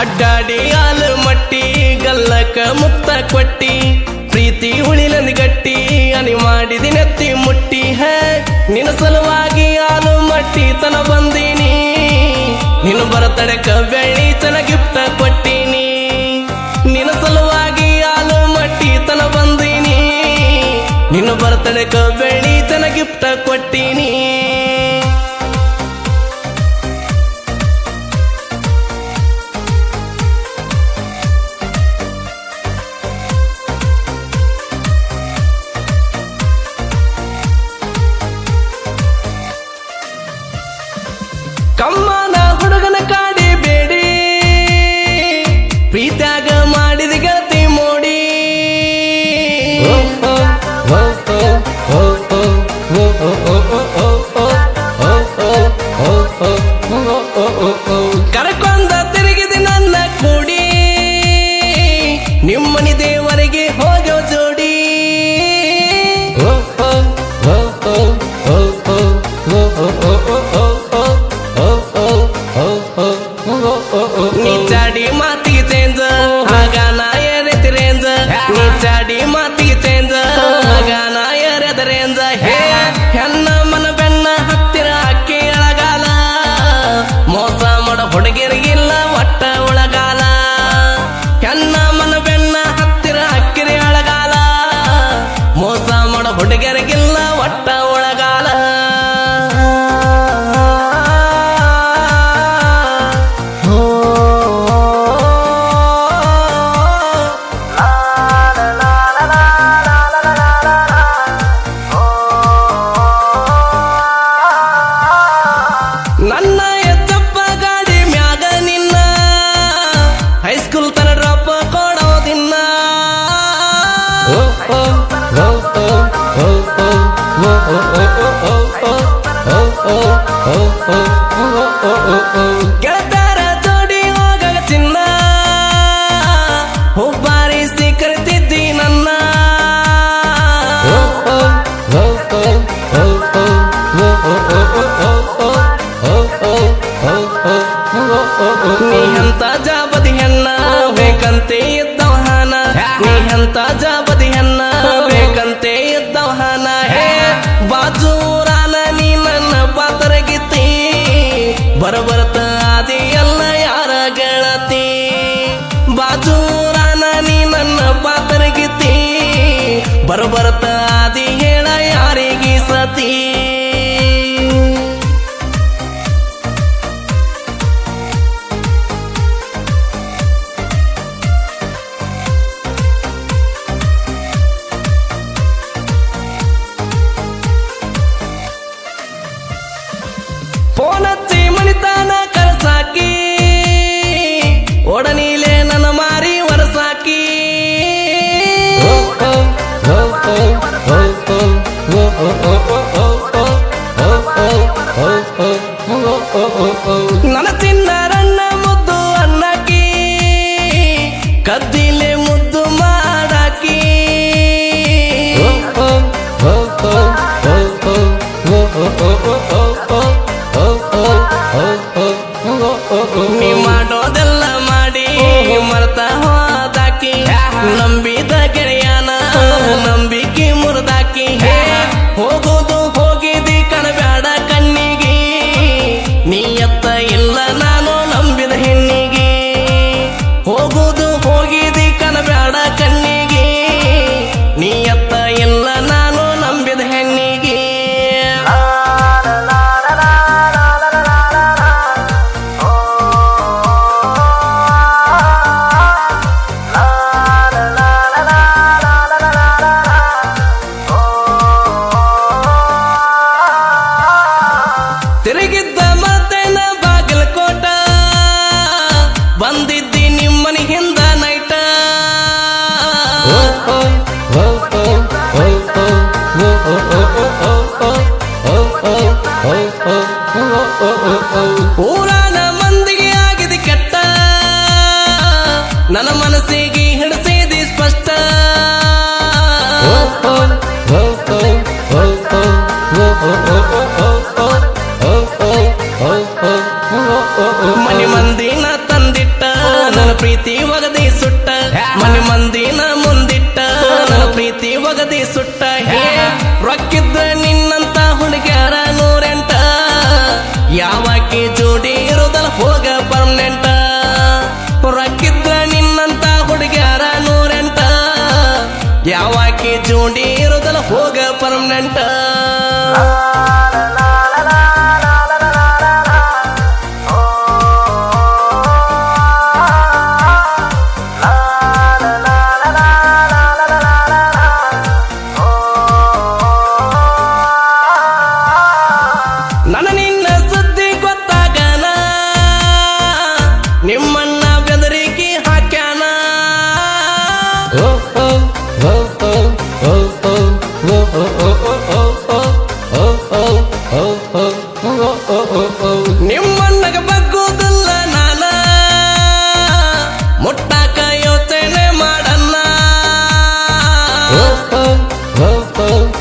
ಅಡ್ಡಾಡಿ ಹಾಲು ಮಟ್ಟಿ ಗಲ್ಲಕ ಮುಕ್ತ ಕೊಟ್ಟಿ ಪ್ರೀತಿ ಉಳಿಲಂದ್ ಗಟ್ಟಿ ಅನಿ ಮಾಡಿದಿ ನೆತ್ತಿ ಮುಟ್ಟಿ ಹೇ ನಿನ್ನ ಸಲುವಾಗಿ ಹಾಲು ಮಟ್ಟಿ ತನ ಬಂದೀನಿ ನಿನ್ನ ಬರತಡಕ ಬೆಳ್ಳಿ ಚನ ಗಿಫ್ಟ ಕೊಟ್ಟೀನಿ ನಿನ್ನ ಸಲುವಾಗಿ ಹಾಲು ಮಟ್ಟಿ ತನ ಬಂದೀನಿ ನಿನ್ನ ಬರತಡಕ ಬೆಳ್ಳಿ ಚನ ಗಿಫ್ಟ ಕೊಟ್ಟೀನಿ ಕಮ್ಮನ ಹುಡುಗನ ಕಾಡಿ ಬೇಡಿ ಪ್ರೀತ್ಯಾಗ ಮಾಡಿದ ಗೆಳತಿ ಮೋಡಿ ಕರಕೊಂದ ತಿರುಗಿದ ನನ್ನ ಕೂಡಿ ನಿಮ್ಮನಿ ದೇವರಿಗೆ ಹೋಗೋ ಜೋಡಿ ನೀ ಚಾಡಿ ಮಾತಿಗೆ ಚೇಂಜ ಆಗ ನಾ ಎರೆತಿ ರೇಂಜ ನೀ ಚಾಡಿ ಮಾತಿಗೆ ಚೇಂಜ ಆಗ ನಾ ಎರೆದ ರೇಂಜ ಹೇ ಹೆಣ್ಣ ಮನ ಬೆನ್ನ ಹತ್ತಿರ ಅಕ್ಕಿ ಎಳಗಾಲ ಮೋಸ ಮಾಡ ಹುಡುಗಿರಿಗಿಲ್ಲ ಒಟ್ಟ ಒಳಗಾಲ ಹೆಣ್ಣ ಮನ ಬೆನ್ನ ಹತ್ತಿರ ಅಕ್ಕಿರಿ ಎಳಗಾಲ ಮೋಸ ಮಾಡ ಹುಡುಗಿರಿಗಿಲ್ಲ ಒಟ್ಟ ಒಳಗಾಲ ನನ್ನ ಎತ್ತಪ್ಪ ಗಾಡಿ ಮ್ಯಾಗ ನಿನ್ನ ಹೈಸ್ಕೂಲ್ ತರ ಡ್ರಾಪ್ ಕೊಡೋದಿನ್ನ ಗೆಳತಾರ ಜೋಡಿ ಹೋಗ ಚಿನ್ನ ಹುಬ್ಬಾರಿಸಿ ಕರಿತಿದ್ದಿ ನನ್ನ ನೀ ಅಂತ ಜಾಬದಿ ಹೆಣ್ಣ ಬೇಕಂತೆ ಇದ್ದವಹಾನ ನೀ ಅಂತ ಜಾಬದಿ ಹೆಣ್ಣ ಬೇಕಂತೆ ಇದ್ದವಹಾನ ಹೇ ಬಾಜೂರಾನ ನೀ ನನ್ನ ಪಾತ್ರಗಿತ್ತಿ ಬರಬರ್ತ ಆದಿ ಎಲ್ಲ ಯಾರ ಗೆಳತಿ ಬಾಜೂರಾನ ನೀ ನನ್ನ ಪಾತ್ರಗಿತ್ತಿ ಬರಬರ್ತ ಆದಿ ಹೇಳ ಯಾರಿಗೆ ಸತಿ ಫೋನ್ ಹಚ್ಚಿ ಮಣಿತಾನ ಕರ್ಸಾಕಿ ಒಡನೀಲೆ ನನ್ನ ಮಾರಿ ಒರಸಾಕಿ ನನ್ನ ಚಿನ್ನರನ್ನ ಮುದ್ದು ಅನ್ನಕಿ ಕದ್ದಿಲೆ ಮುದ್ದು ಮಾಡಾಕಿ ನೀ ಮಾಡೋದೆಲ್ಲ ಮಾಡಿ ಮರ್ತ ಹೋದಾಕಿ ನಂಬಿದ ಗೆಳೆಯನ ನಂಬಿಕೆ ಮುರಿದಾಕಿ ಹೋಗೋದು ಹೋಗಿದಿ ಕಣಬ್ಯಾಡ ಕಣ್ಣಿಗೆ ನೀ ಎತ್ತ ಇಲ್ಲ ನಾನು ನಂಬಿದ ಹೆಣ್ಣಿಗೆ ಹೋಗೋದು ಹೋಗಿದಿ ಕಣಬ್ಯಾಡ ಕಣ್ಣಿಗೆ ನೀ ಎತ್ತ ಇಲ್ಲ ನಾನು ನಂಬಿದ ಹೆಣ್ಣಿಗೆ ತಿರುಗಿದ್ದ ಮತ್ತೇನ ಬಾಗಲಕೋಟ ಬಂದಿದ್ದಿ ನಿಮ್ಮನಿ ಹಿಂದ ನೈಟ ಊರಾನ ಮಂದಿಗೆ ಆಗಿದೆ ಕೆಟ್ಟ ನನ್ನ ಮನಸ್ಸಿಗೆ ಹಿಡಿಸಿದಿ ಸ್ಪಷ್ಟ ಮನೆ ಮಂದಿನ ತಂದಿಟ್ಟ ಪ್ರೀತಿ ಒಗದಿ ಸುಟ್ಟ ಮನೆ ಮಂದಿನ ಮುಂದಿಟ್ಟ ನನ್ನ ಪ್ರೀತಿ ಒಗದಿ ಸುಟ್ಟ ಹೇ ರೊಕ್ಕಿದ್ರ ನಿನ್ನಂತ ಹುಡುಗ್ಯಾರ 108 ಯಾವಾಕಿ ಜೋಡಿ ಇರುದಲ್ಲ ಹೋಗ ಪರ್ಮನೆಂಟ್ ರೊಕ್ಕಿದ್ರ ನಿನ್ನಂತ ಹುಡುಗ್ಯಾರ 108 ಯಾವಾಕಿ ಜೋಡಿ ಇರುದಲ್ಲ ಹೋಗ ಪರ್ಮನೆಂಟ್ ನನ್ನ ನಿನ್ನ ಸುದ್ದಿ ಗೊತ್ತಾಗನ ನಿಮ್ಮನ್ನ ಬೆದರಿಕೆ ಹಾಕ್ಯಾನ